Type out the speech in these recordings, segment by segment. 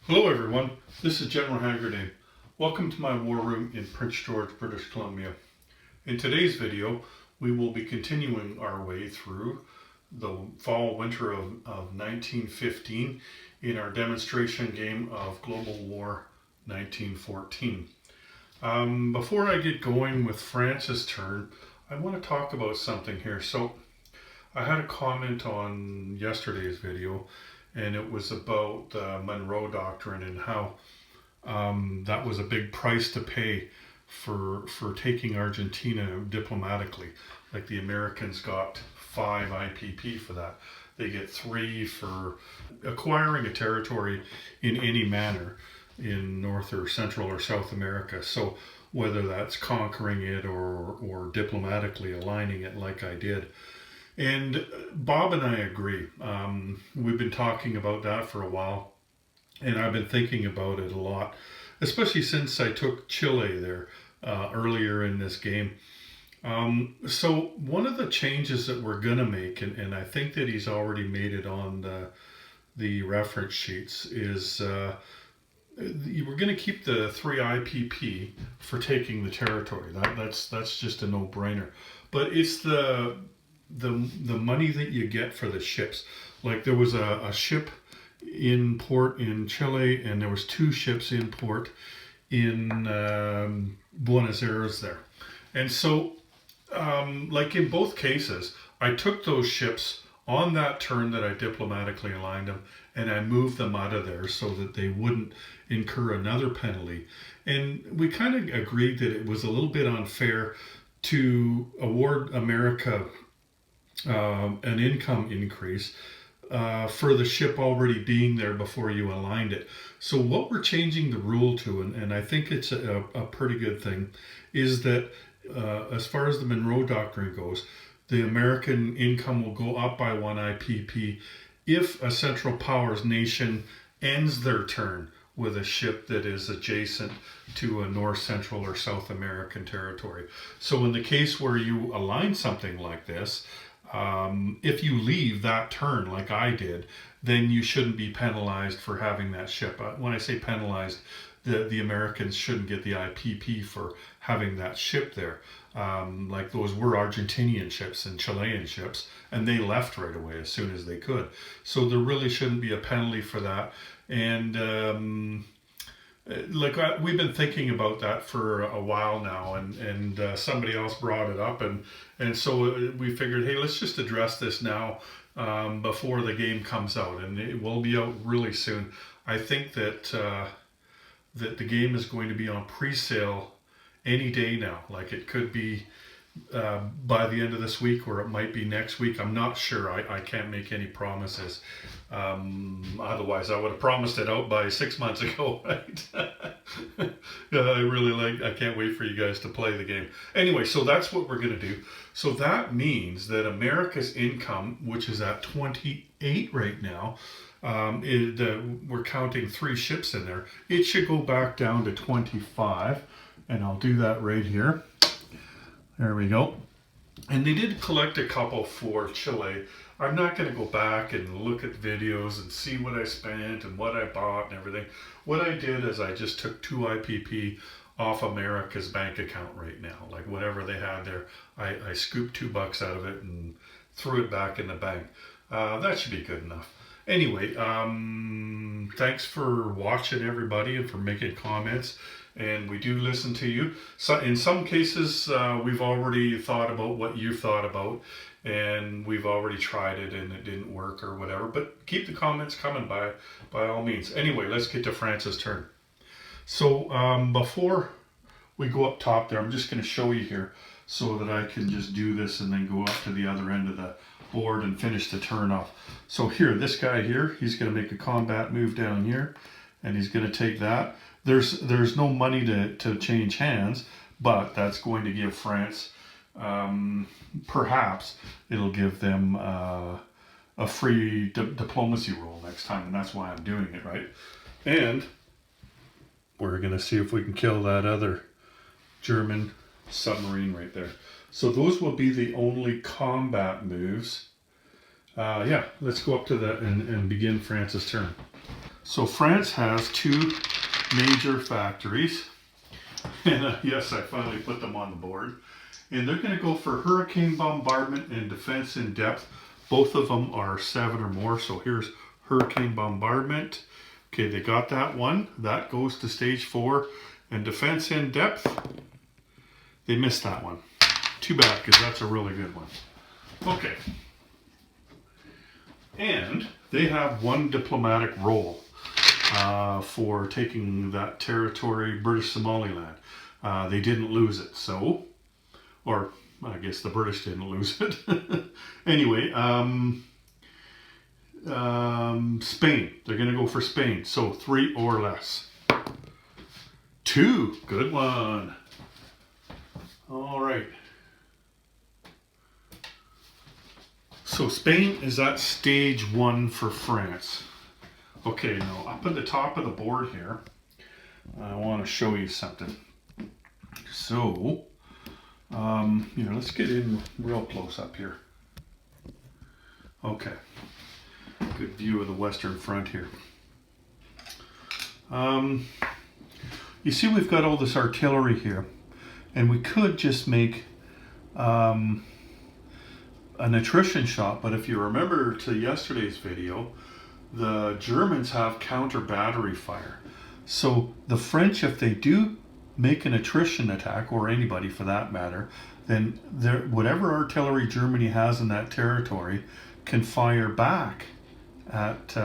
Hello everyone, this is General Haggerty. Welcome to my war room in Prince George, British Columbia. In today's video, we will be continuing our way through the fall-winter of 1915 in our demonstration game of Global War 1914. Before I get going with France's turn, I want to talk about something here. So I had a comment on yesterday's video, and it was about the Monroe Doctrine and how that was a big price to pay for taking Argentina diplomatically. Like the Americans got 5 IPP for that. They get 3 for acquiring a territory in any manner in North or Central or South America. So whether that's conquering it or diplomatically aligning it like I did. And Bob and I agree. We've been talking about that for a while, and I've been thinking about it a lot, especially since I took Chile there earlier in this game. So one of the changes that we're going to make, and I think that he's already made it on the reference sheets, is we're going to keep the 3 IPP for taking the territory. That's just a no-brainer. But it's the money that you get for the ships. Like there was a ship in port in Chile, and there was 2 ships in port in Buenos Aires there. And so, like in both cases, I took those ships on that turn that I diplomatically aligned them, and I moved them out of there so that they wouldn't incur another penalty. And we kind of agreed that it was a little bit unfair to award America an income increase for the ship already being there before you aligned it. So what we're changing the rule to, and I think it's a pretty good thing, is that as far as the Monroe Doctrine goes, the American income will go up by 1 IPP if a Central Powers nation ends their turn with a ship that is adjacent to a North, Central, or South American territory. So in the case where you align something like this, if you leave that turn like I did, then you shouldn't be penalized for having that ship. When I say penalized, the Americans shouldn't get the IPP for having that ship there. Like those were Argentinian ships and Chilean ships, and they left right away as soon as they could. So there really shouldn't be a penalty for that. And we've been thinking about that for a while now, and somebody else brought it up, and so we figured, hey, let's just address this now before the game comes out, and it will be out really soon. I think that that the game is going to be on pre-sale any day now. Like it could be by the end of this week, or it might be next week. I'm not sure. I can't make any promises. Otherwise, I would have promised it out by 6 months ago, right? I can't wait for you guys to play the game. Anyway, so that's what we're going to do. So that means that America's income, which is at 28 right now, we're counting 3 ships in there. It should go back down to 25, and I'll do that right here. There we go. And they did collect a couple for Chile. I'm not going to go back and look at videos and see what I spent and what I bought and everything. What I did is I just took 2 IPP off America's bank account right now. Like whatever they had there, I scooped $2 out of it and threw it back in the bank. That should be good enough. Anyway, thanks for watching, everybody, and for making comments. And we do listen to you. So in some cases, we've already thought about what you thought about, and we've already tried it and it didn't work or whatever. But keep the comments coming by all means. Anyway, let's get to France's turn. So before we go up top there, I'm just going to show you here so that I can just do this and then go up to the other end of the board and finish the turn off. So here, this guy here, he's going to make a combat move down here, and he's going to take that. There's no money to change hands, but that's going to give France, perhaps it'll give them a free diplomacy roll next time, and that's why I'm doing it, right? And we're going to see if we can kill that other German submarine right there. So those will be the only combat moves. Yeah, let's go up to that and begin France's turn. So France has two major factories. And yes, I finally put them on the board. And they're going to go for hurricane bombardment and defense in depth. Both of them are 7 or more. So here's hurricane bombardment. Okay, they got that one. That goes to stage 4. And defense in depth, they missed that one. Too bad, because that's a really good one. Okay. And they have one diplomatic role for taking that territory, British Somaliland. They didn't lose it, so, or I guess the British didn't lose it. Anyway, Spain. They're going to go for Spain. So 3 or less. 2. Good one. All right. So Spain is at stage 1 for France. Okay, now up at the top of the board here, I want to show you something. So, let's get in real close up here. Okay, good view of the Western Front here. You see we've got all this artillery here, and we could just make an attrition shot, but if you remember to yesterday's video, the Germans have counter battery fire. So the French, if they do make an attrition attack, or anybody for that matter, then whatever artillery Germany has in that territory can fire back at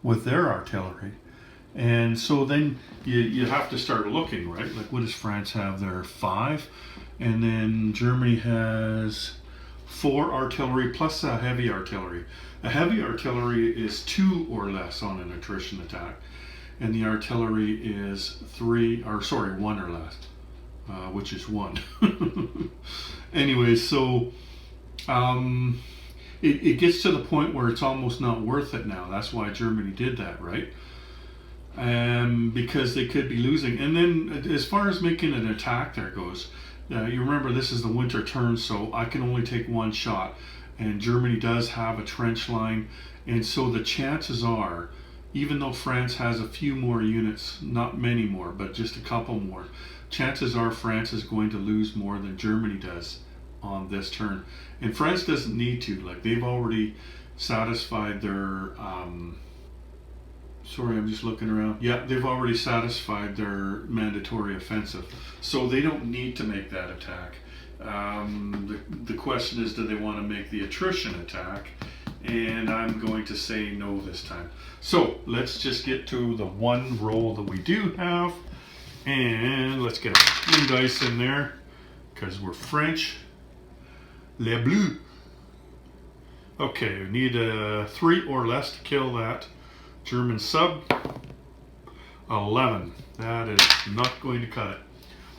with their artillery. And so then you have to start looking, right? Like, what does France have there? 5. And then Germany has 4 artillery plus a heavy artillery. A heavy artillery is 2 or less on an attrition attack. And the artillery is 1 or less, which is 1. Anyway, so it gets to the point where it's almost not worth it now. That's why Germany did that, right? Because they could be losing. And then as far as making an attack there goes, you remember this is the winter turn, so I can only take 1 shot. And Germany does have a trench line. And so the chances are, even though France has a few more units, not many more, but just a couple more, chances are France is going to lose more than Germany does on this turn. And France doesn't need to. Like, they've already satisfied their... sorry, I'm just looking around. Yeah, they've already satisfied their mandatory offensive. So they don't need to make that attack. The question is, do they want to make the attrition attack? And I'm going to say no this time. So let's just get to the one roll that we do have. And let's get a blue dice in there, because we're French. Les Bleus. Okay, we need a 3 or less to kill that German sub. 11. That is not going to cut it.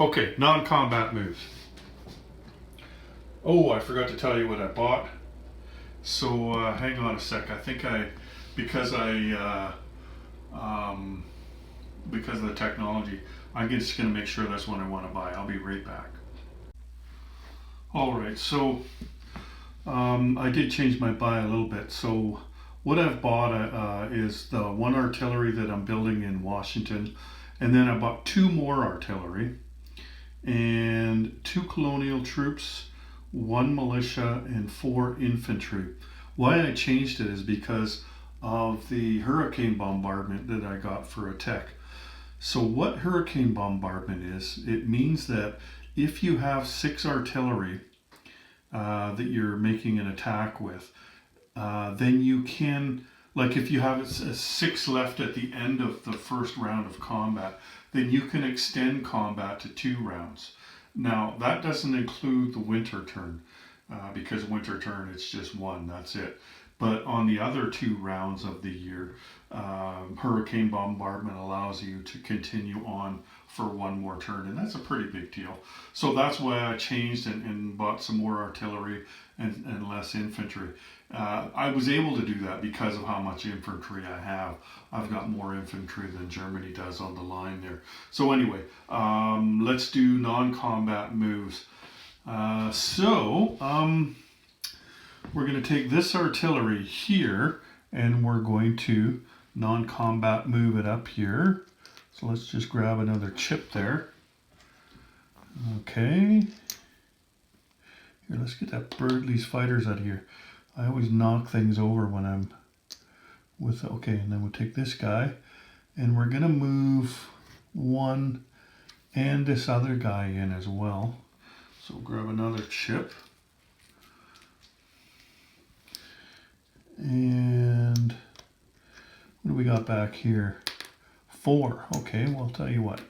Okay, non-combat moves. Oh, I forgot to tell you what I bought. So hang on a sec. I think because of the technology, I'm just going to make sure that's what I want to buy. I'll be right back. All right, so I did change my buy a little bit. So what I've bought is the 1 artillery that I'm building in Washington, and then I bought 2 more artillery and 2 colonial troops, 1 militia, and 4 infantry. Why I changed it is because of the hurricane bombardment that I got for a tech. So what hurricane bombardment is, it means that if you have 6 artillery that you're making an attack with, then you can, like if you have 6 left at the end of the first round of combat, then you can extend combat to 2 rounds. Now, that doesn't include the winter turn, because winter turn, it's just 1, that's it. But on the other 2 rounds of the year, hurricane bombardment allows you to continue on for 1 more turn, and that's a pretty big deal. So that's why I changed and bought some more artillery and less infantry. I was able to do that because of how much infantry I have. I've got more infantry than Germany does on the line there. So anyway, let's do non-combat moves. We're going to take this artillery here, and we're going to non-combat move it up here. So let's just grab another chip there. Okay. Here, let's get these fighters out of here. I always knock things over when I'm with, okay, and then we'll take this guy and we're gonna move one and this other guy in as well. So we'll grab another chip. And what do we got back here? 4. Okay, well, I'll tell you what.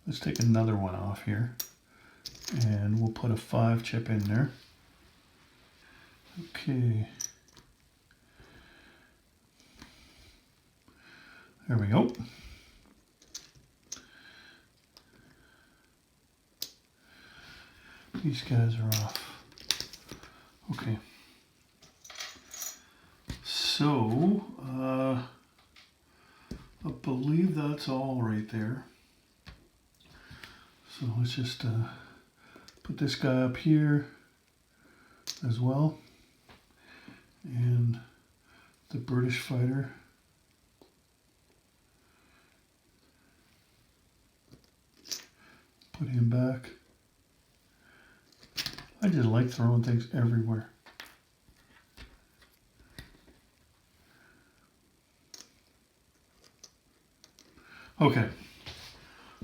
Let's take another one off here. And we'll put a 5 chip in there. Okay. There we go. These guys are off. Okay. So, I believe that's all right there. So let's just put this guy up here as well. And the British fighter. Put him back. I just like throwing things everywhere. Okay,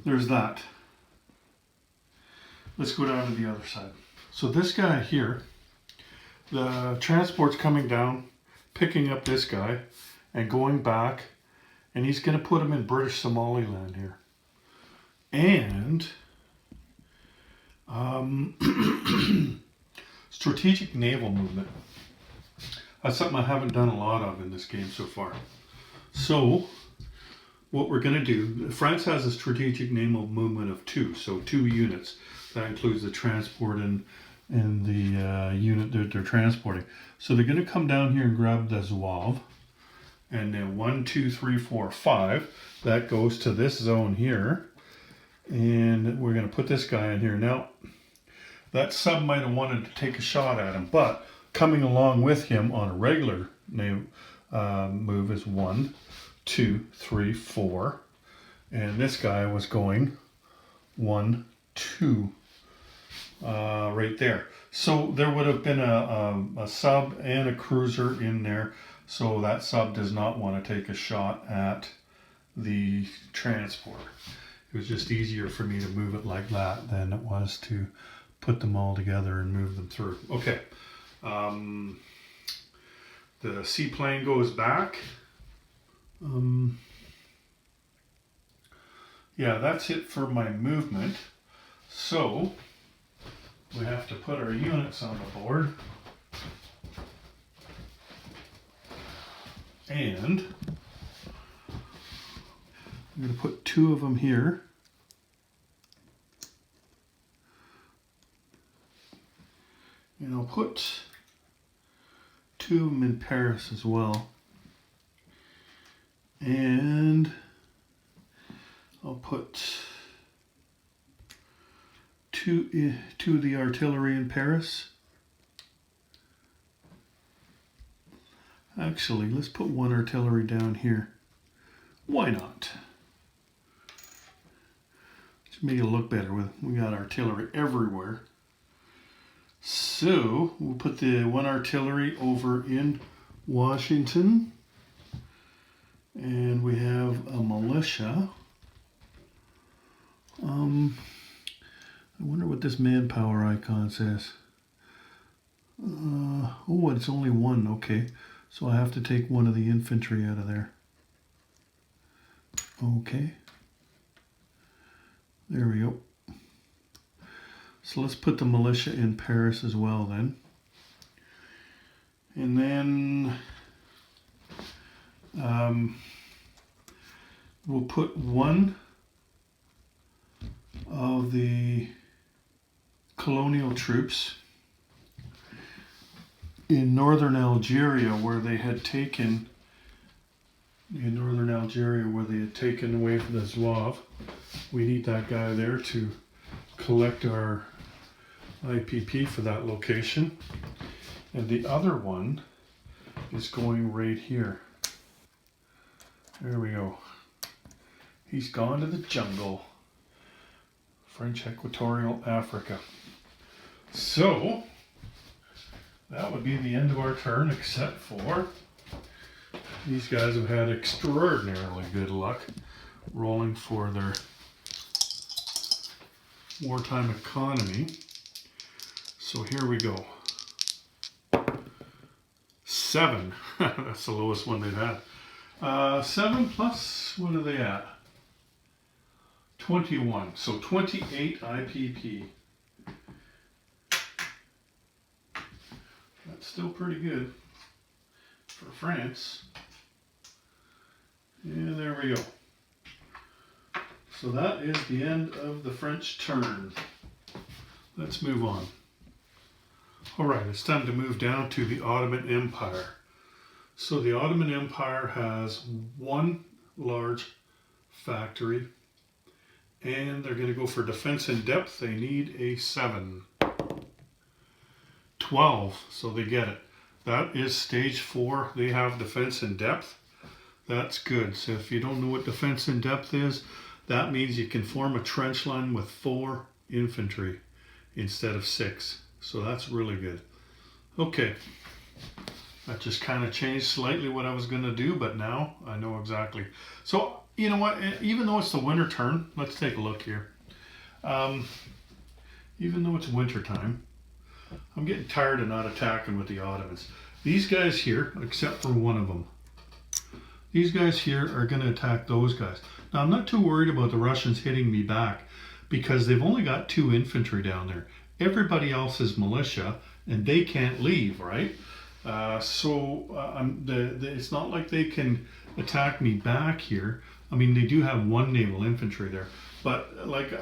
there's that. Let's go down to the other side. So this guy here, the transport's coming down, picking up this guy, and going back, and he's going to put him in British Somaliland here. And strategic naval movement. That's something I haven't done a lot of in this game so far. So what we're going to do, France has a strategic naval movement of 2, so 2 units. That includes the transport and the unit that they're transporting. So they're going to come down here and grab the Zouave. And then 1, 2, 3, 4, 5. That goes to this zone here. And we're going to put this guy in here. Now, that sub might have wanted to take a shot at him, but coming along with him on a regular move is 1, 2, 3, 4. And this guy was going 1, 2 right there. So there would have been a sub and a cruiser in there. So that sub does not want to take a shot at the transport. It was just easier for me to move it like that than it was to put them all together and move them through. Okay. The seaplane goes back. Yeah, that's it for my movement. So we have to put our units on the board. And I'm going to put 2 of them here. And I'll put 2 of them in Paris as well. And I'll put 2 of the artillery in Paris. Actually, let's put 1 artillery down here. Why not? Just make it look better. We got artillery everywhere. So we'll put the 1 artillery over in Washington. And we have a militia. I wonder what this manpower icon says. Oh, it's only 1. Okay. So I have to take 1 of the infantry out of there. Okay. There we go. So let's put the militia in Paris as well then. And then we'll put 1 of the colonial troops in northern Algeria where they had taken away from the Zouave. We need that guy there to collect our IPP for that location. And the other one is going right here. There we go. He's gone to the jungle. French Equatorial Africa. So, that would be the end of our turn, except for these guys have had extraordinarily good luck rolling for their wartime economy. So here we go. 7. That's the lowest one they've had. 7 plus, what are they at? 21. So 28 IPP. That's still pretty good for France. And there we go. So that is the end of the French turn. Let's move on. Alright, it's time to move down to the Ottoman Empire. So the Ottoman Empire has one large factory, and they're going to go for defense in depth. They need a 7. 12, so they get it. That is stage 4. They have defense in depth. That's good. So if you don't know what defense in depth is, that means you can form a trench line with 4 infantry instead of 6. So that's really good. Okay. That just kind of changed slightly what I was going to do, but now I know exactly. So, you know what? Even though it's the winter turn, let's take a look here. Even though it's winter time, I'm getting tired of not attacking with the Ottomans. These guys here, except for one of them, these guys here are going to attack those guys. Now, I'm not too worried about the Russians hitting me back because they've only got 2 infantry down there. Everybody else is militia, and they can't leave, right? It's not like they can attack me back here. I mean, they do have 1 naval infantry there, but like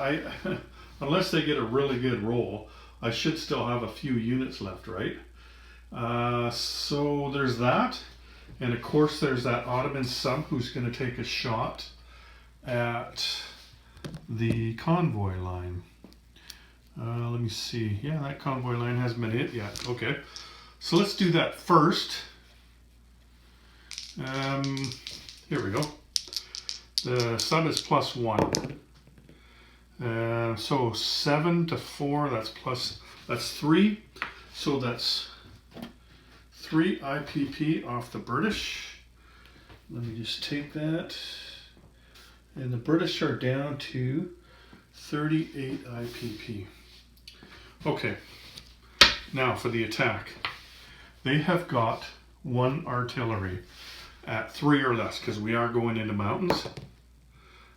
unless they get a really good roll, I should still have a few units left, right? So there's that, and of course there's that Ottoman sub who's going to take a shot at the convoy line. Let me see. Yeah, that convoy line hasn't been hit yet. Okay. So let's do that first. Here we go. The sub is +1. So 7 to 4, that's 3. So that's 3 IPP off the British. Let me just take that. And the British are down to 38 IPP. Okay, now for the attack. They have got 1 artillery at 3 or less, because we are going into mountains.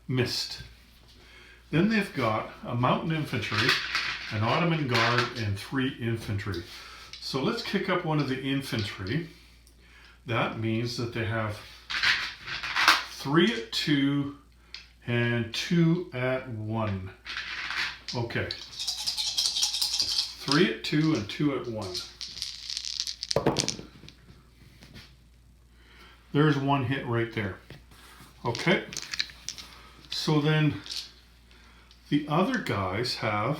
Missed. Then they've got a mountain infantry, an Ottoman guard, and 3 infantry. So let's kick up one of the infantry. That means that they have 3 at 2 and 2 at 1. Okay. 3 at 2 and 2 at 1. There's 1 hit right there. Okay. So then the other guys have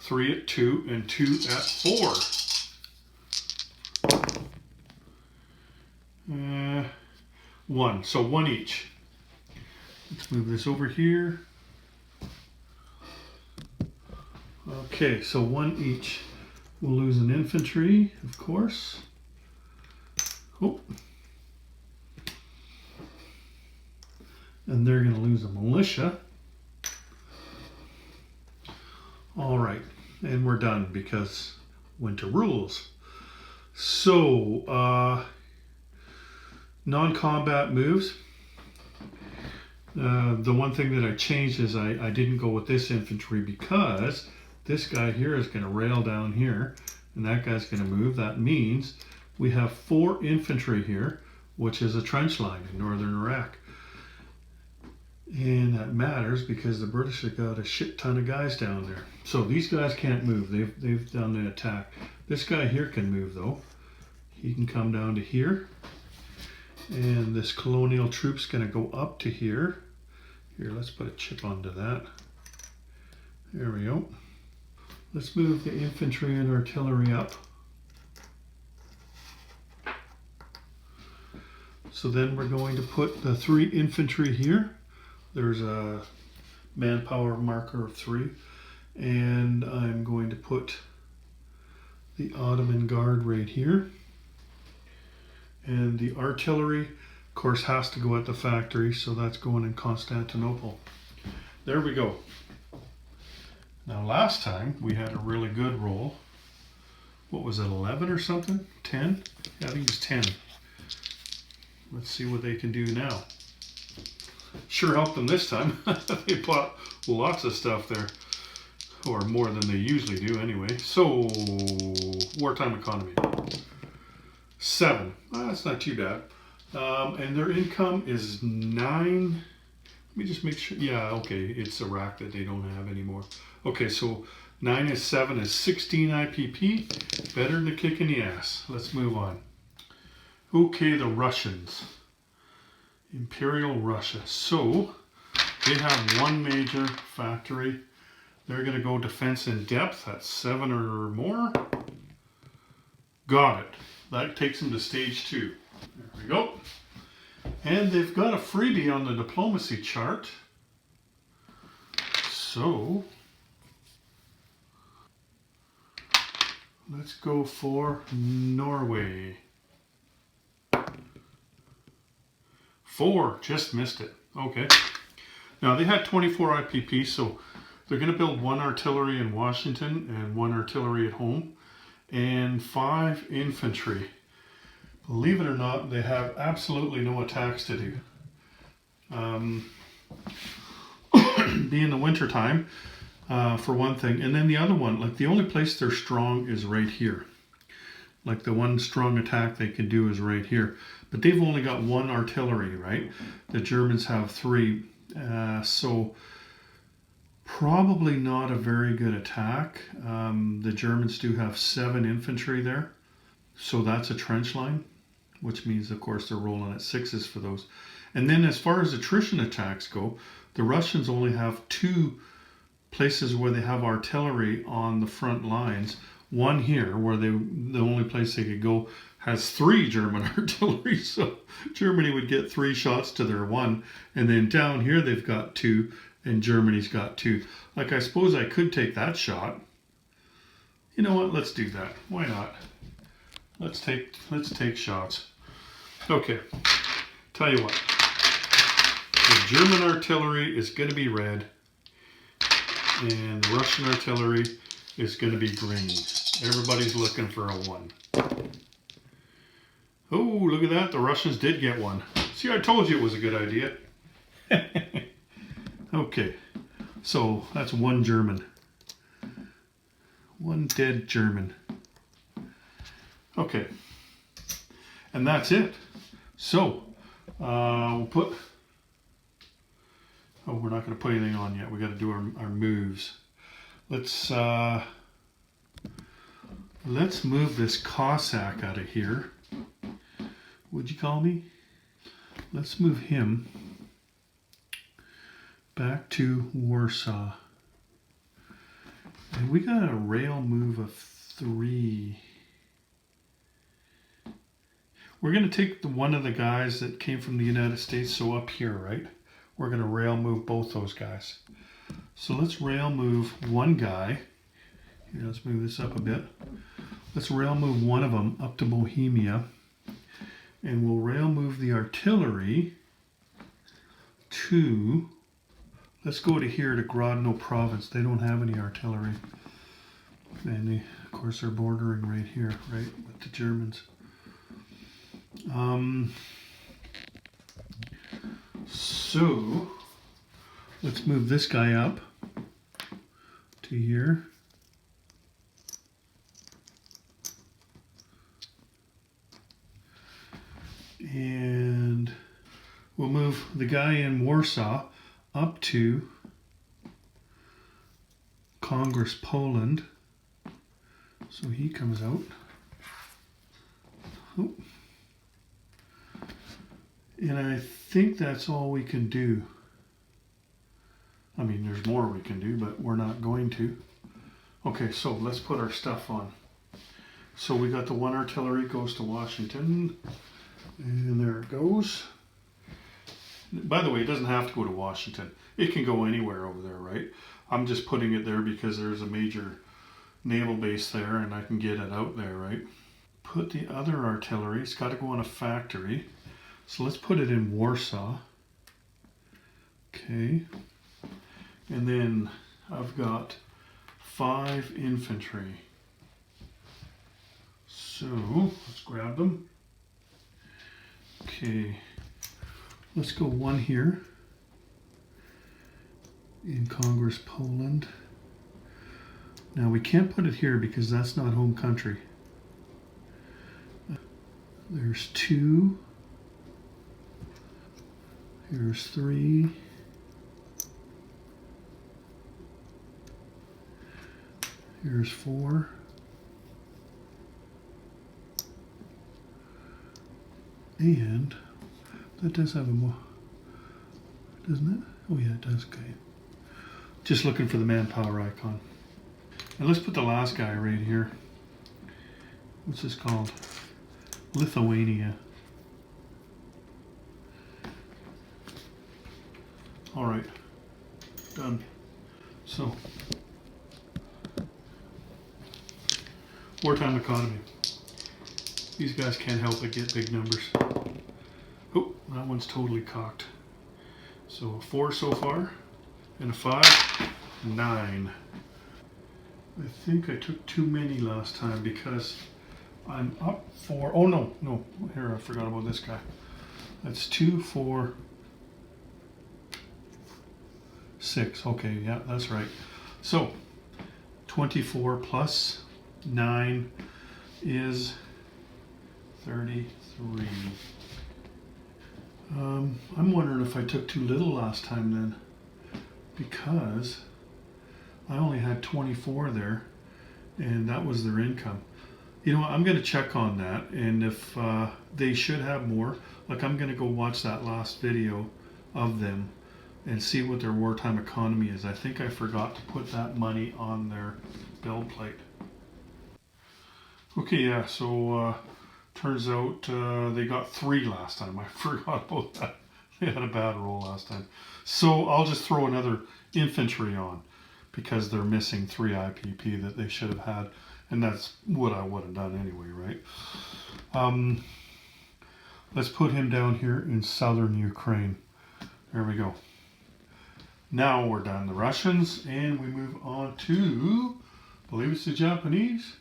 3 at 2 and 2 at 4. 1. So 1 each. Let's move this over here. Okay, so 1 each. We'll lose an infantry, of course. Oh. And they're going to lose a militia. All right, and we're done because winter rules. So, non-combat moves. The one thing that I changed is I didn't go with this infantry because this guy here is going to rail down here, and that guy's going to move. That means we have 4 infantry here, which is a trench line in northern Iraq. And that matters because the British have got a shit ton of guys down there. So these guys can't move. They've done an attack. This guy here can move though. He can come down to here. And this colonial troop's going to go up to here. Here, let's put a chip onto that. There we go. Let's move the infantry and artillery up. So then we're going to put the 3 infantry here. There's a manpower marker of 3. And I'm going to put the Ottoman Guard right here. And the artillery, of course, has to go at the factory, so that's going in Constantinople. There we go. Now last time we had a really good roll. What was it, 11 or something? 10? Yeah, I think it was 10. Let's see what they can do now. Sure helped them this time. They bought lots of stuff there. Or more than they usually do anyway. So, wartime economy. 7. Well, that's not too bad. And their income is 9. Let me just make sure. Yeah, okay. It's Iraq that they don't have anymore. Okay, so 9 is 7 is 16 IPP. Better than a kick in the ass. Let's move on. Okay, the Russians. Imperial Russia. So, they have one major factory. They're going to go defense in depth at 7 or more. Got it. That takes them to stage 2. There we go. And they've got a freebie on the diplomacy chart. So, let's go for Norway. 4, just missed it. Okay. Now they had 24 IPP, so they're going to build 1 artillery in Washington and 1 artillery at home and 5 infantry. Believe it or not, they have absolutely no attacks to do. Being the winter time, for one thing. And then the other one, like the only place they're strong is right here. Like the one strong attack they can do is right here. But they've only got 1 artillery, right? The Germans have 3. So probably not a very good attack. The Germans do have 7 infantry there. So that's a trench line, which means, of course, they're rolling at 6s for those. And then as far as attrition attacks go, the Russians only have 2 places where they have artillery on the front lines. One here, where the only place they could go, has 3 German artillery. So Germany would get 3 shots to their 1. And then down here they've got 2, and Germany's got 2. Like, I suppose I could take that shot. You know what? Let's do that. Why not? Let's take shots. Okay. Tell you what. The German artillery is going to be red, and the Russian artillery is going to be green. Everybody's looking for a 1. Oh, look at that. The Russians did get 1. See, I told you it was a good idea. Okay. So, that's 1 German. 1 dead German. Okay. And that's it. So, we'll put... Oh, we're not going to put anything on yet. We got to do our moves. Let's move this Cossack out of here. What'd you call me? Let's move him back to Warsaw. And we got a rail move of 3. We're going to take one of the guys that came from the United States, so up here, right? We're going to rail move both those guys. So let's rail move 1 guy. Here, let's move this up a bit. Let's rail move 1 of them up to Bohemia. And we'll rail move the artillery to, let's go to here to Grodno province. They don't have any artillery. And they, of course, are bordering right here, right, with the Germans. So, let's move this guy up to here. And we'll move the guy in Warsaw up to Congress, Poland. So he comes out. Oh. And I think that's all we can do. I mean, there's more we can do, but we're not going to. Okay, so let's put our stuff on. So we got the 1 artillery goes to Washington. And there it goes. By the way, it doesn't have to go to Washington. It can go anywhere over there, right? I'm just putting it there because there's a major naval base there and I can get it out there, right? Put the other artillery. It's got to go on a factory. So let's put it in Warsaw. Okay. And then I've got 5 infantry. So let's grab them. Okay. Let's go 1 here in Congress, Poland. Now we can't put it here because that's not home country. There's 2. Here's 3. Here's 4. And that does have a more, doesn't it? Oh yeah, it does. Okay. Just looking for the manpower icon. And let's put the last guy right here. What's this called? Lithuania. All right, done. So, wartime economy. These guys can't help but get big numbers. Oh, that one's totally cocked. So a 4 so far, and a 5, 9. I think I took too many last time because I'm up 4. Oh no, here I forgot about this guy. That's 2, 4, 6. Okay, yeah, that's right. So 24 plus 9 is 33. I'm wondering if I took too little last time then, because I only had 24 there, and that was their income. You know what, I'm going to check on that, and if they should have more, like I'm going to go watch that last video of them and see what their wartime economy is. I think I forgot to put that money on their bill plate. Okay, yeah, so turns out they got 3 last time. I forgot about that. They had a bad roll last time. So I'll just throw another infantry on because they're missing 3 IPP that they should have had. And that's what I would have done anyway, right? Let's put him down here in southern Ukraine. There we go. Now we're done the Russians, and we move on to, I believe it's the Japanese.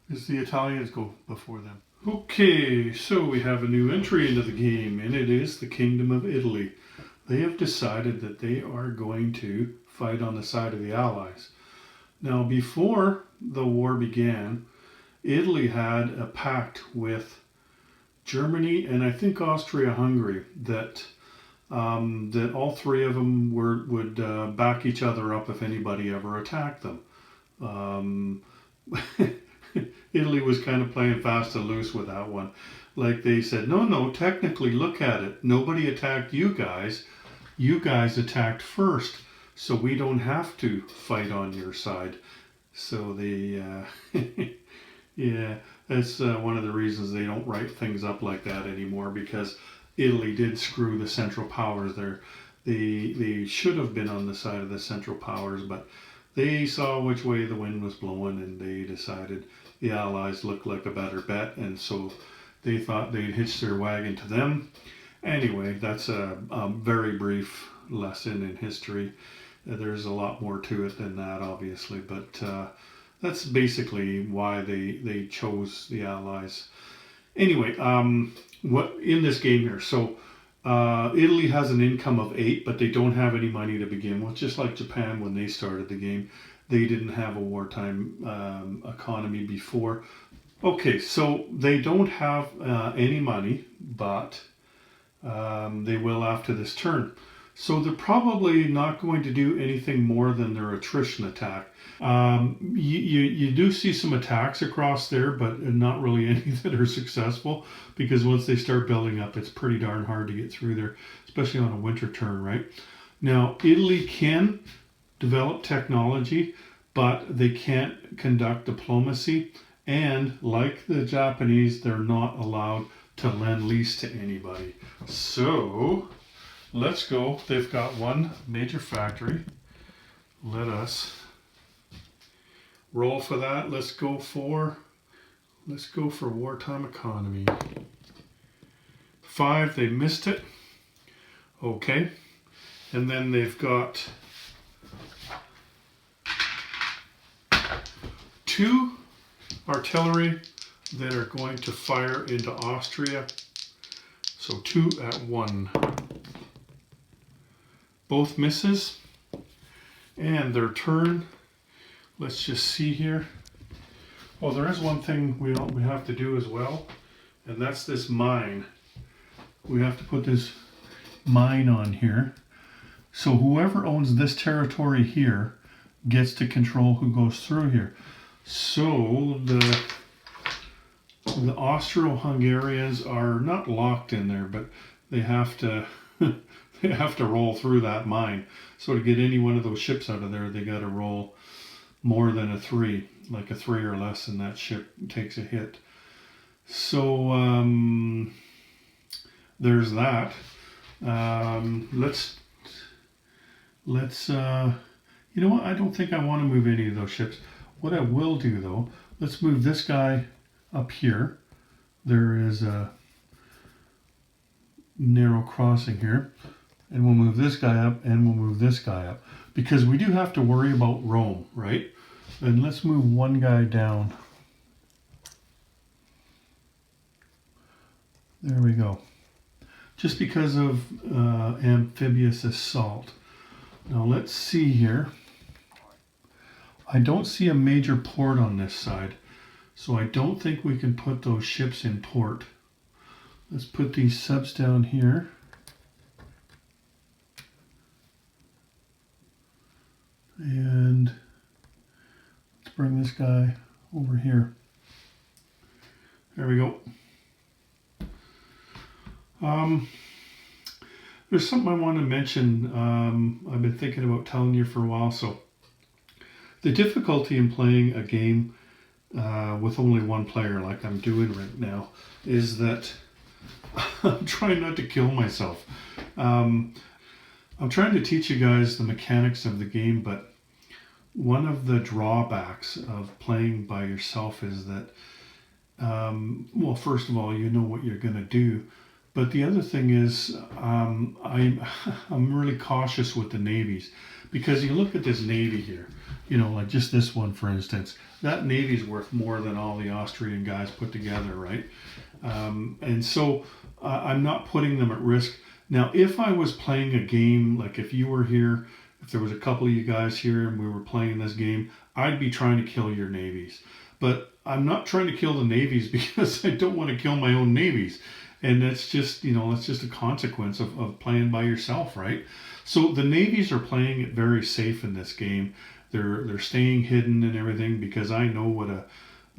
It's the Italians go before them. Okay, so we have a new entry into the game, and it is the Kingdom of Italy. They have decided that they are going to fight on the side of the Allies. Now, before the war began, Italy had a pact with Germany and I think Austria-Hungary that that all 3 of them would back each other up if anybody ever attacked them. Italy was kind of playing fast and loose with that one. Like they said, no, technically look at it. Nobody attacked you guys. You guys attacked first, so we don't have to fight on your side. So they, yeah, that's one of the reasons they don't write things up like that anymore, because Italy did screw the Central Powers there. They should have been on the side of the Central Powers, but they saw which way the wind was blowing, and they decided the Allies looked like a better bet, and so they thought they'd hitch their wagon to them. Anyway, that's a very brief lesson in history. There's a lot more to it than that, obviously, but that's basically why they chose the Allies. Anyway, what in this game here? So Italy has an income of 8, but they don't have any money to begin with. Just like Japan when they started the game, they didn't have a wartime economy before. Okay, so they don't have any money, but they will after this turn. So they're probably not going to do anything more than their attrition attack. You do see some attacks across there, but not really any that are successful, because once they start building up, it's pretty darn hard to get through there, especially on a winter turn, right? Now, Italy can develop technology, but they can't conduct diplomacy, and like the Japanese, they're not allowed to lend lease to anybody. So let's go. They've got one major factory. Let us roll for that. Let's go for wartime economy. 5, they missed it. Okay. And then they've got 2 artillery that are going to fire into Austria. So 2 at 1. Both misses. And their turn, let's just see here. Oh, there is one thing we have to do as well, and that's this mine. We have to put this mine on here. So whoever owns this territory here gets to control who goes through here. So the Austro-Hungarians are not locked in there, but they have to they have to roll through that mine. So to get any one of those ships out of there, they got to roll more than a 3, like a 3 or less, and that ship takes a hit. So there's that. Let's you know what? I don't think I want to move any of those ships. What I will do though, let's move this guy up here. There is a narrow crossing here, and we'll move this guy up, and we'll move this guy up, because we do have to worry about Rome, right? And let's move one guy down. There we go. Just because of amphibious assault. Now let's see here. I don't see a major port on this side, so I don't think we can put those ships in port. Let's put these subs down here. And let's bring this guy over here. There we go. There's something I want to mention. I've been thinking about telling you for a while. So the difficulty in playing a game with only one player, like I'm doing right now, is that I'm trying not to kill myself. I'm trying to teach you guys the mechanics of the game, but one of the drawbacks of playing by yourself is that, well, first of all, you know what you're going to do. But the other thing is, I'm really cautious with the navies, because you look at this navy here, you know, like just this one, for instance, that navy's worth more than all the Austrian guys put together, right? And so I'm not putting them at risk. Now, if I was playing a game, like if you were here, if there was a couple of you guys here and we were playing this game, I'd be trying to kill your navies. But I'm not trying to kill the navies because I don't want to kill my own navies. And that's just, you know, that's just a consequence of playing by yourself, right? So the navies are playing it very safe in this game. They're staying hidden and everything, because I know what a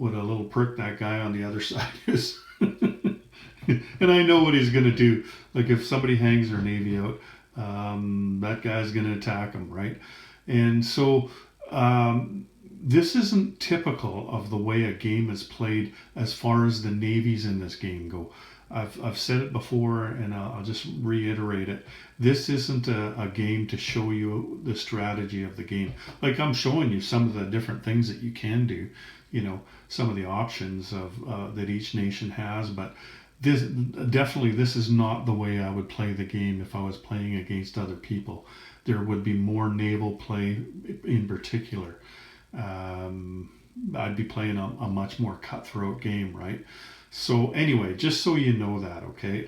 little prick that guy on the other side is. And I know what he's going to do. Like if somebody hangs their navy out, that guy's going to attack them, right? And so this isn't typical of the way a game is played as far as the navies in this game go. I've said it before, and I'll just reiterate it. This isn't a game to show you the strategy of the game. Like I'm showing you some of the different things that you can do, you know, some of the options of that each nation has. But this is not the way I would play the game if I was playing against other people. There would be more naval play in particular. I'd be playing a much more cutthroat game, right? So anyway, just so you know that, okay?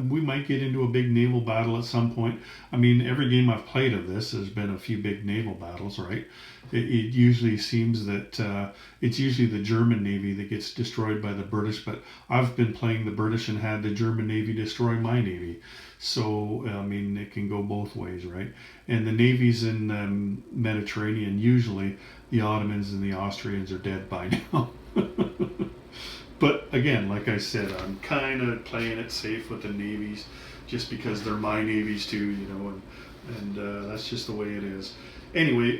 We might get into a big naval battle at some point. I mean, every game I've played of this, there's been a few big naval battles, right? It usually seems that it's usually the German Navy that gets destroyed by the British, but I've been playing the British and had the German Navy destroy my Navy. So, I mean, it can go both ways, right? And the navies in the Mediterranean, usually the Ottomans and the Austrians are dead by now. But again, like I said, I'm kind of playing it safe with the navies just because they're my navies too, you know, and that's just the way it is. Anyway,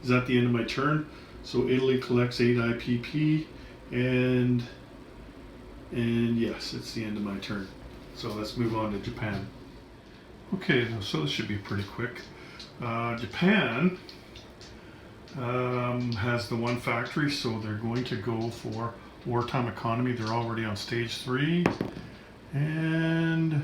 is that the end of my turn? So Italy collects 8 IPP, and And yes, it's the end of my turn. So let's move on to Japan. Okay, so this should be pretty quick. Japan has the one factory, so they're going to go for wartime economy. They're already on stage 3, and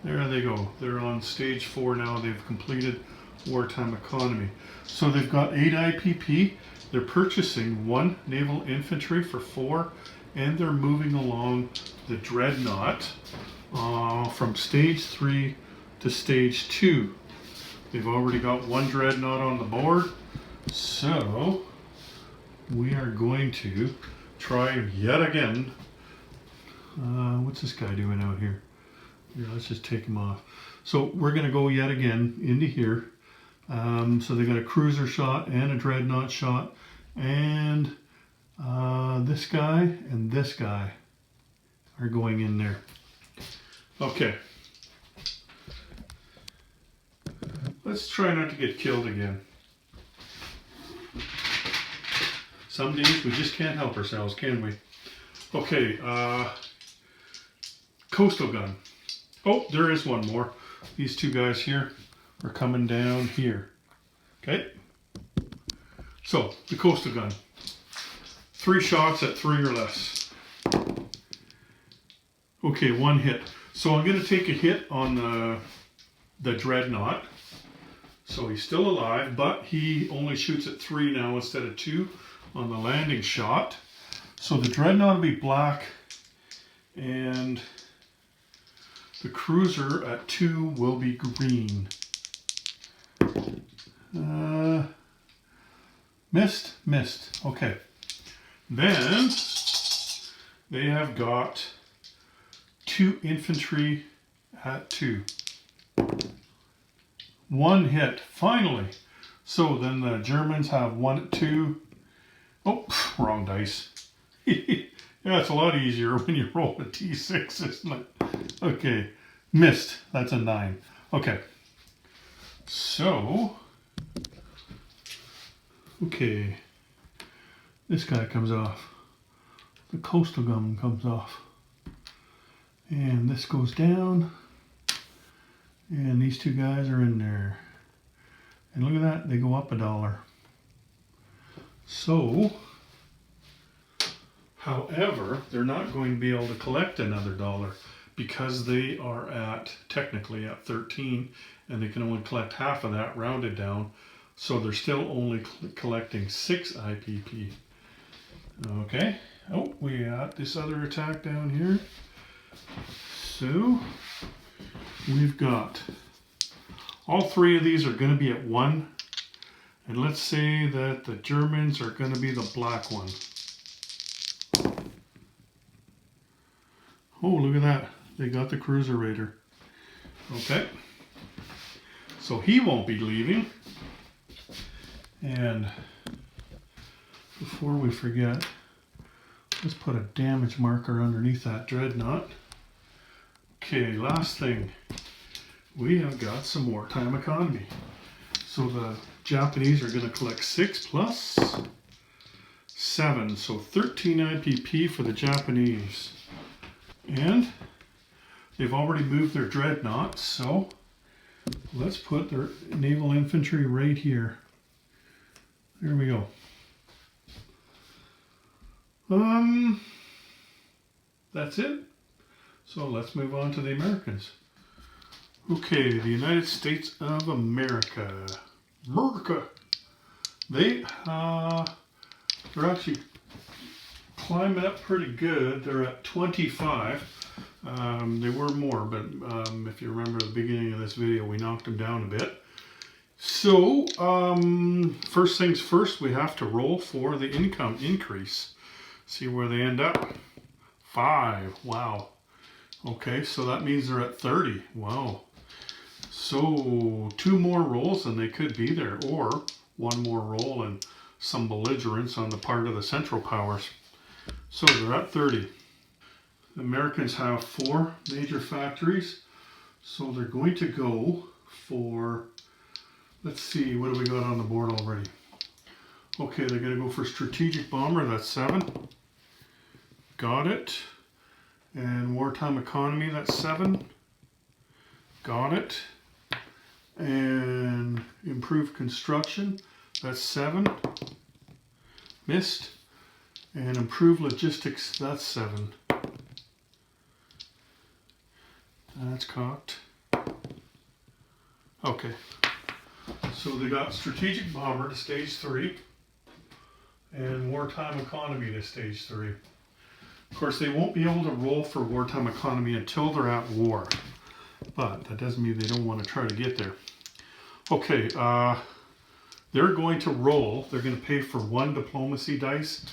there they go. They're on stage 4 now. They've completed wartime economy. So they've got 8 IPP. They're purchasing 1 naval infantry for 4, and they're moving along the dreadnought from stage 3 to stage 2. They've already got 1 dreadnought on the board. So we are going to try yet again. What's this guy doing out here? Here, let's just take him off. So we're going to go yet again into here. So they got a cruiser shot and a dreadnought shot, and this guy and this guy are going in there. Okay. Let's try not to get killed again. Some days we just can't help ourselves, can we? Okay, coastal gun. Oh, there is one more. These 2 guys here are coming down here. Okay. So, the coastal gun. 3 shots at 3 or less. Okay, 1 hit. So I'm going to take a hit on the dreadnought. So he's still alive, but he only shoots at 3 now instead of 2 on the landing shot. So the dreadnought will be black, and the cruiser at 2 will be green. Missed. Okay. Then they have got 2 infantry at 2. 1 hit, finally. So then the Germans have 1 at 2. Oh, wrong dice. Yeah, it's a lot easier when you roll a d6, isn't it? Okay, missed. That's a 9. Okay. So, okay. This guy comes off. The coastal gun comes off. And this goes down. And these 2 guys are in there. And look at that, they go up $1. So, however, they're not going to be able to collect another $1 because they are technically at 13, and they can only collect half of that rounded down. So they're still only collecting 6 IPP. Okay. Oh, we got this other attack down here. So we've got all 3 of these are going to be at 1. And let's say that the Germans are going to be the black one. Oh, look at that. They got the cruiser raider. Okay. So he won't be leaving. And before we forget, let's put a damage marker underneath that dreadnought. Okay, last thing. We have got some wartime economy. So the Japanese are going to collect 6 plus 7. So 13 IPP for the Japanese. And they've already moved their dreadnoughts, so let's put their naval infantry right here. There we go. That's it. So let's move on to the Americans. Okay, the United States of America. They're actually climbing up pretty good. They're at 25. They were more, but if you remember the beginning of this video, we knocked them down a bit. So, first things first, we have to roll for the income increase. See where they end up. 5. Wow. Okay, so that means they're at 30. Wow. So 2 more rolls and they could be there, or 1 more roll and some belligerence on the part of the Central Powers. So they're at 30. The Americans have 4 major factories, so they're going to go for, let's see, what do we got on the board already? Okay, they're going to go for strategic bomber, that's 7. Got it. And wartime economy, that's 7. Got it. And improved construction, that's 7. Missed. And improved logistics, that's 7. That's cocked. Okay. So they got strategic bomber to stage 3 and wartime economy to stage 3. Of course, they won't be able to roll for wartime economy until they're at war, but that doesn't mean they don't want to try to get there. Okay, they're going to roll. They're going to pay for 1 diplomacy dice,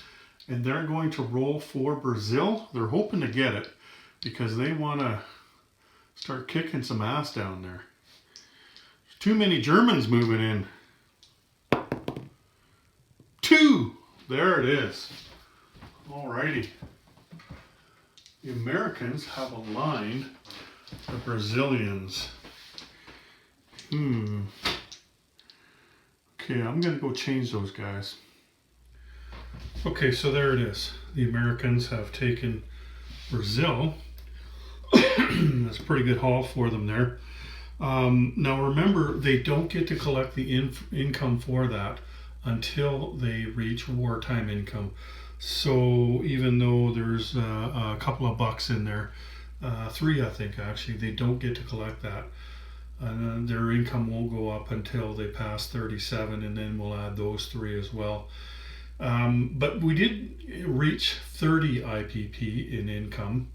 and they're going to roll for Brazil. They're hoping to get it because they want to start kicking some ass down there. There's too many Germans moving in. 2! There it is. Alrighty. The Americans have aligned the Brazilians. Okay, I'm going to go change those guys. Okay, so there it is. The Americans have taken Brazil. That's a pretty good haul for them there. Now remember, they don't get to collect the income for that until they reach wartime income. So even though there's a couple of bucks in there, 3 I think actually, they don't get to collect that. Their income won't go up until they pass 37, and then we'll add those 3 as well. But we did reach 30 IPP in income,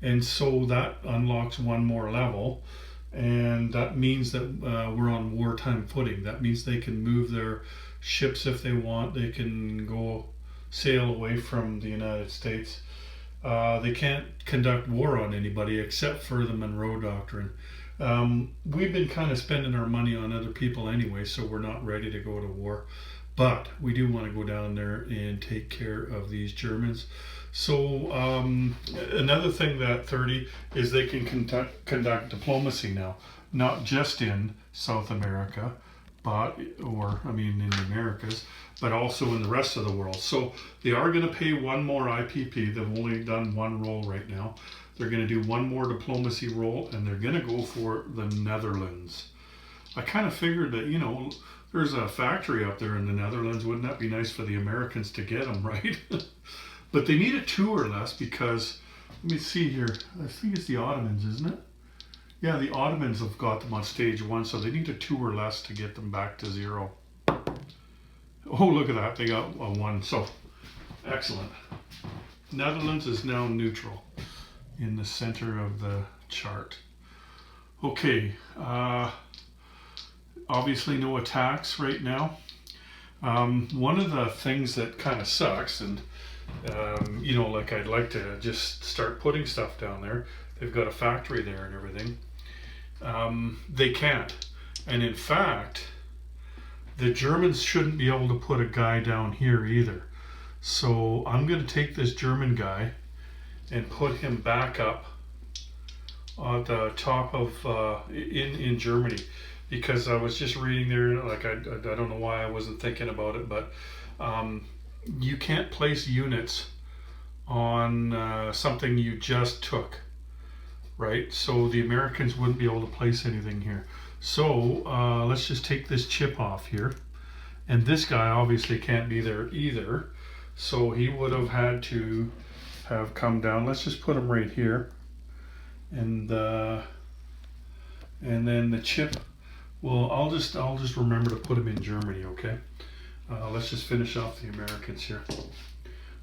and so that unlocks 1 more level, and that means that we're on wartime footing. That means they can move their ships if they want. They can go sail away from the United States. They can't conduct war on anybody except for the Monroe Doctrine. We've been kind of spending our money on other people anyway, so we're not ready to go to war. But we do want to go down there and take care of these Germans. So another thing that 30 is they can conduct diplomacy now, not just in South America, but in the Americas, but also in the rest of the world. So they are going to pay 1 more IPP. They've only done 1 roll right now. They're going to do 1 more diplomacy roll, and they're going to go for the Netherlands. I kind of figured that, there's a factory up there in the Netherlands. Wouldn't that be nice for the Americans to get them, right? But they need a 2 or less because, let me see here. I think it's the Ottomans, isn't it? Yeah, the Ottomans have got them on stage 1, so they need a 2 or less to get them back to 0. Oh, look at that. They got a 1. So, excellent. Netherlands is now neutral in the center of the chart. Okay. Obviously no attacks right now. One of the things that kind of sucks, and I'd like to just start putting stuff down there. They've got a factory there and everything. They can't. And in fact, the Germans shouldn't be able to put a guy down here either. So I'm going to take this German guy and put him back up on the top of in Germany, because I was just reading there, like I don't know why I wasn't thinking about it, but you can't place units on something you just took, right? So the Americans wouldn't be able to place anything here. So let's just take this chip off here, and this guy obviously can't be there either, so he would have had to have come down. Let's just put him right here, and then the chip. Well, I'll just remember to put him in Germany. Okay. Let's just finish off the Americans here.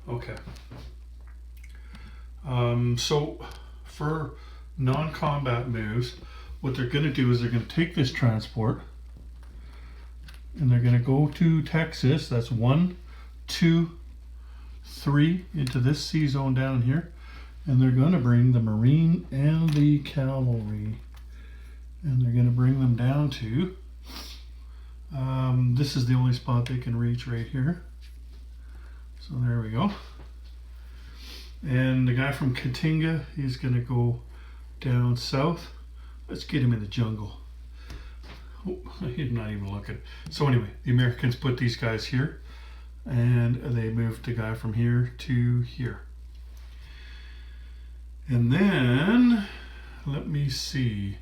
Okay. So for non-combat moves, what they're going to do is they're going to take this transport and they're going to go to Texas. That's 1, 2, 3 into this sea zone down here, and they're going to bring the Marine and the Cavalry, and they're going to bring them down to this is the only spot they can reach right here. So there we go. And the guy from Katinga, he's going to go down south. Let's get him in the jungle. Oh, he's not even looking. So anyway, the Americans put these guys here, and they moved the guy from here to here. And then, let me see.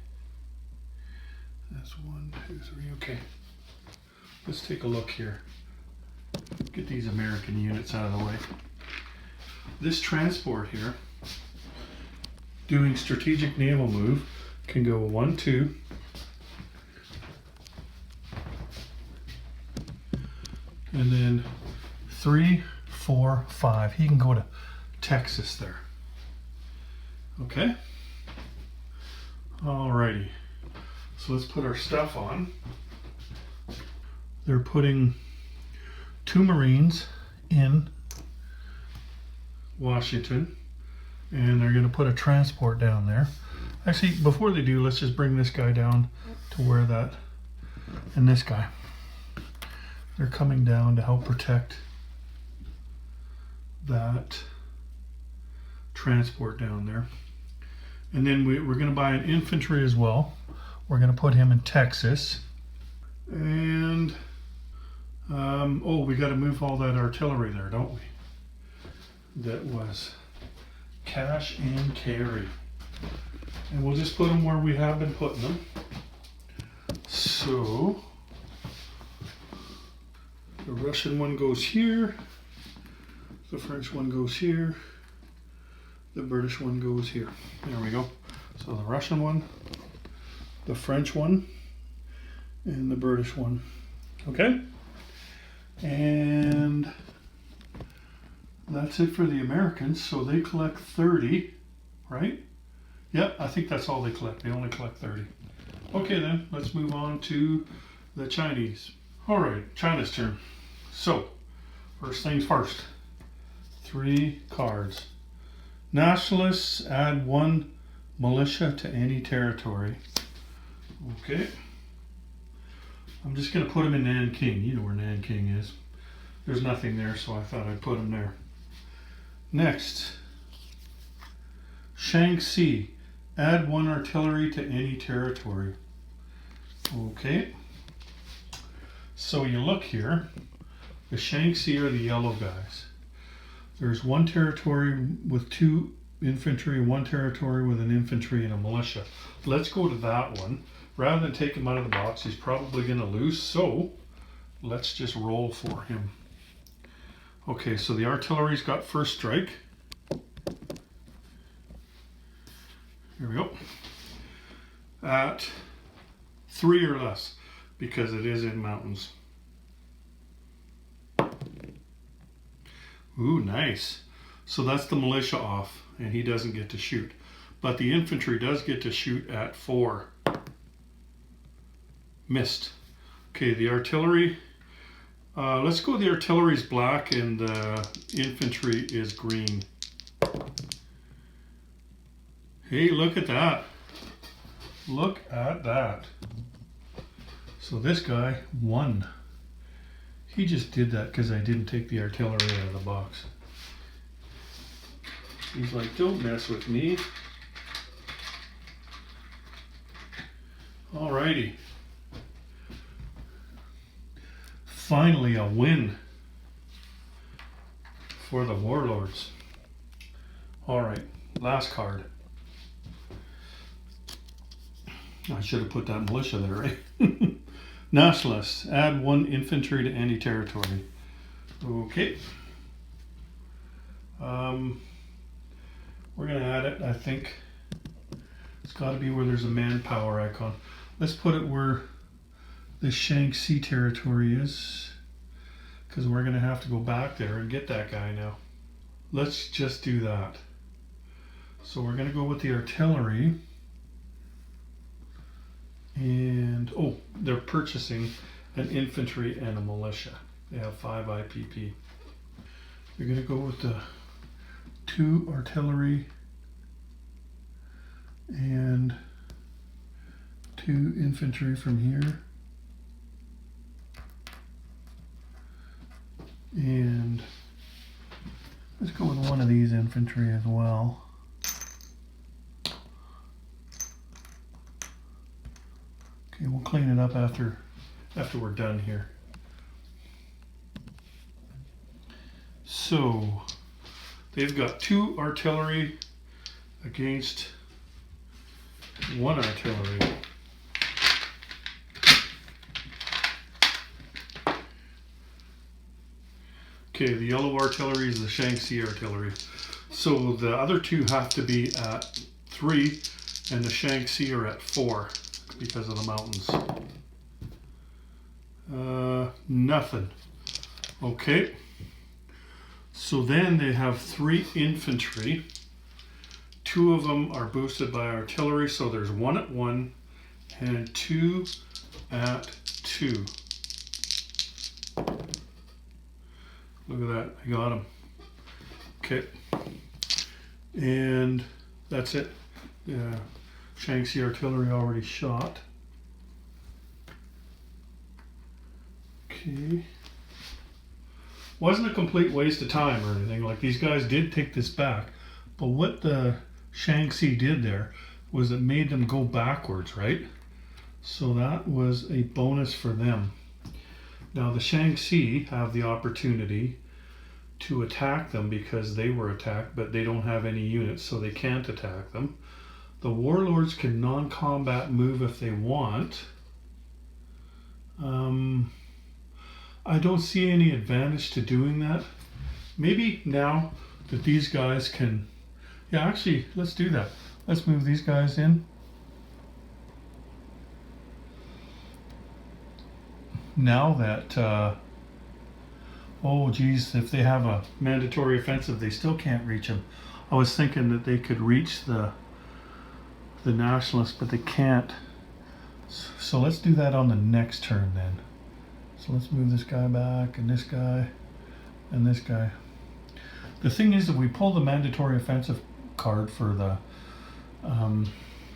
That's 1, 2, 3, okay. Let's take a look here. Get these American units out of the way. This transport here, doing strategic naval move, can go 1, 2, and then 3, 4, 5. He can go to Texas there. Okay. Alrighty. So let's put our stuff on. They're putting 2 Marines in Washington, and they're going to put a transport down there. Actually, before they do, let's just bring this guy down to where that, and this guy. They're coming down to help protect that transport down there. And then we're going to buy an infantry as well. We're going to put him in Texas. And, oh, we got to move all that artillery there, don't we? That was cash and carry. And we'll just put them where we have been putting them. So, the Russian one goes here. The French one goes here. The British one goes here. There we go. So the Russian one, the French one, and the British one. Okay? And that's it for the Americans. So they collect 30, right? Yep, I think that's all they collect. They only collect 30. Okay then, let's move on to the Chinese. All right, China's turn. So, first things first. 3 cards. Nationalists, add 1 militia to any territory. Okay. I'm just going to put them in Nanking. You know where Nanking is. There's nothing there, so I thought I'd put them there. Next. Shaanxi, add 1 artillery to any territory. Okay. So you look here. The Shaanxi are the yellow guys. There's 1 territory with 2 infantry, 1 territory with an infantry and a militia. Let's go to that one. Rather than take him out of the box, he's probably going to lose, so let's just roll for him. Okay, so the artillery's got first strike. Here we go. At 3 or less, because it is in mountains. Ooh, nice. So that's the militia off, and he doesn't get to shoot. But the infantry does get to shoot at 4. Missed. Okay, the artillery. Let's go, the artillery's black and the infantry is green. Hey, look at that. Look at that. So this guy won. He just did that because I didn't take the artillery out of the box. He's like, don't mess with me. Alrighty. Finally a win for the warlords. Alright, last card. I should have put that militia there, right? Nationalists, add 1 infantry to any territory. Okay. We're going to add it, I think. It's got to be where there's a manpower icon. Let's put it where the Shaanxi territory is, because we're going to have to go back there and get that guy now. Let's just do that. So we're going to go with the artillery. And, oh, they're purchasing an infantry and a militia. They have 5 IPP. They're going to go with the 2 artillery and 2 infantry from here. And let's go with 1 of these infantry as well. Okay, we'll clean it up after we're done here. So they've got 2 artillery, against one artillery. Okay, the yellow artillery is the Shaanxi artillery. So the other two have to be at 3 and the Shaanxi are at 4 because of the mountains. Nothing. Okay. So then they have 3 infantry. 2 of them are boosted by artillery, so there's 1 at 1 and 2 at 2. Look at that, I got him. Okay. And that's it. Shaanxi artillery already shot. Okay. Wasn't a complete waste of time or anything. Like, these guys did take this back. But what the Shaanxi did there was it made them go backwards, right? So that was a bonus for them. Now the Shaanxi have the opportunity to attack them because they were attacked, but they don't have any units, so they can't attack them. The warlords can non-combat move if they want. I don't see any advantage to doing that. Maybe now that these guys can... Yeah, actually, let's do that. Let's move these guys in. Now that... oh, geez, if they have a mandatory offensive, they still can't reach them. I was thinking that they could reach the nationalists, but they can't. So let's do that on the next turn then. So let's move this guy back, and this guy, and this guy. The thing is, if we pull the mandatory offensive card for the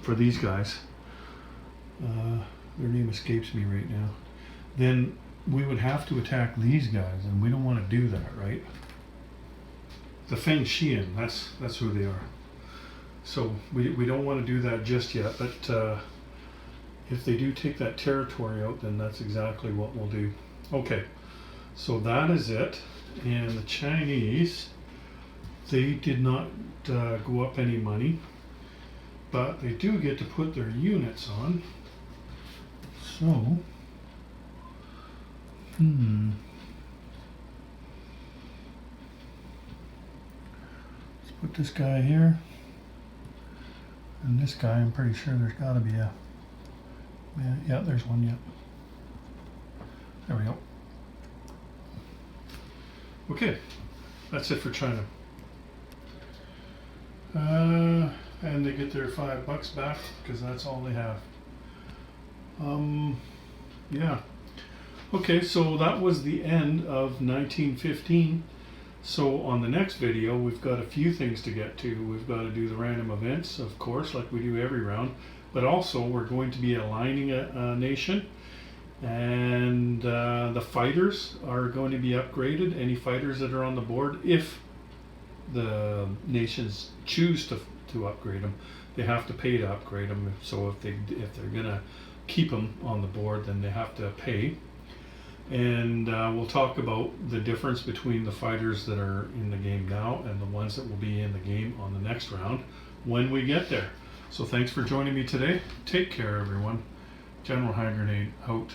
for these guys, their name escapes me right now, then we would have to attack these guys, and we don't want to do that, right? The Feng Xian, that's who they are. So we don't want to do that just yet, but if they do take that territory out, then that's exactly what we'll do. Okay, so that is it. And the Chinese, they did not go up any money, but they do get to put their units on. So, let's put this guy here. And this guy, I'm pretty sure there's got to be a... Yeah, there's one, yeah. There we go. Okay, that's it for China. And they get their $5 back because that's all they have. Yeah. Okay, so that was the end of 1915. So on the next video, we've got a few things to get to. We've got to do the random events, of course, like we do every round. But also, we're going to be aligning a nation. And the fighters are going to be upgraded. Any fighters that are on the board, if the nations choose to upgrade them, they have to pay to upgrade them. So if they're going to keep them on the board, then they have to pay. And we'll talk about the difference between the fighters that are in the game now and the ones that will be in the game on the next round when we get there. So thanks for joining me today. Take care, everyone. General Hand Grenade out.